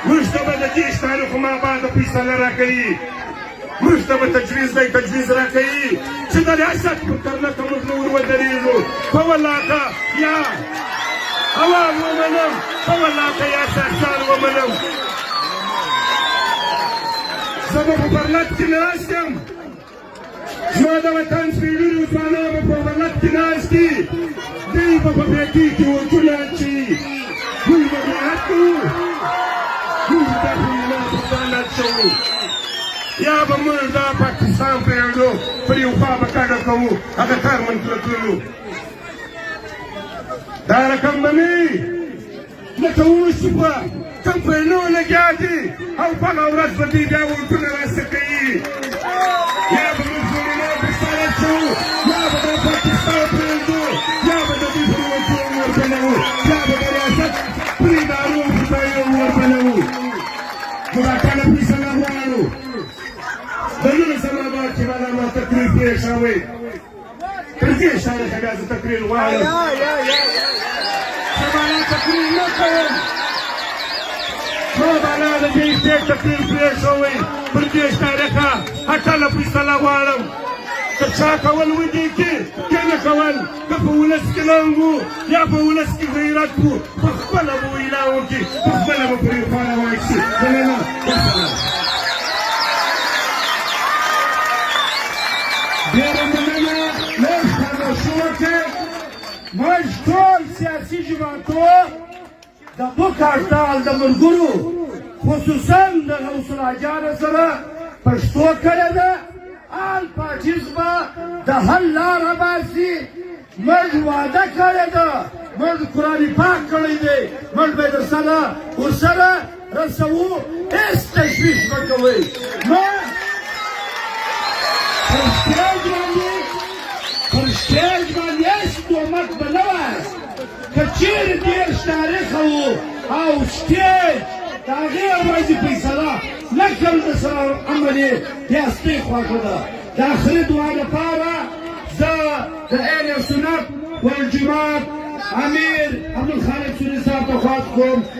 موږ ته به د دېش تاریخو ما باندې فیصله راکوي، موږ ته به تجویز دی تجویز راکوي چې د ریاست پر کرنکه موږ نه ور ودرېږو. په والله که یا عوام ومنم، په والله که یا شهزاد ومنم، زه به په برلت کې ناست یم، زما د وطن سپېڅلي ځوانان به په برلت کې ناست دي، دوی به په بیټۍ کې وچونه اچوي، موږ به بیعت کوو، موږ به په برلت شوو، یا به موږ دا پاکستان پرېږدو، پر یو خوا به کډه کوو، هغه کار منفله کړو. دا رقم به نه وي لکه اوس چې په کمپاینو لګیا دي او په هغه ورځ به دوی بیا ووټونه راسته کوي، یا به موږ زمینه بسارت شوو، یا به دا پاکستان پرېږدو، یا به د دوی پر وطنو وربلوو، یا به د ریاست پر ادارو پر ځایونو وربلوو. نو دا کله فیصله غواړو. د 19 آباد کې به دا ما تقریر پېښ شوی، تر دې شاریخه بیا زه تقریر غواړم، زه به لا تقریر نه کوم، ما به لا د دې ډېر تقریر پېښ شوی، پر دې شاریخه اټله فیصله غواړم. که چا کول ودې کې که نه کول، که په ولس کې ننګ وو یا په ولس کې غیرت وو، په خپله به وینا وکړي، په خپله به پرې خوا روان شي. مننه، والسلام. ډېره مننه. لږ خاموشي وکړئ. موږ ټول سیاسي جماعتونه د بوکهټال د ملګرو خصوصا د غوث الله جان سره پښتو کړې ده، آل پارټیز به د حل لاره باسي. موږ وعده کړې ده، موږ قرآن پاک کړی دی، موږ به درسره ورسره رسوو، هېڅ تشویش مه کوئ. موږ پر سټیج باندې هېڅ تهمت به نه وایست. که چېرې دېرش تاریخه وو او سټیج د هغې ورځې فیصله نه کړل د سره امر یې بیا ستۍ خوښه ده. د آخري دعا لپاره زه د اهل سنت والجماعت امیر عبدالخالق سوري صاحب ته خواست کوم.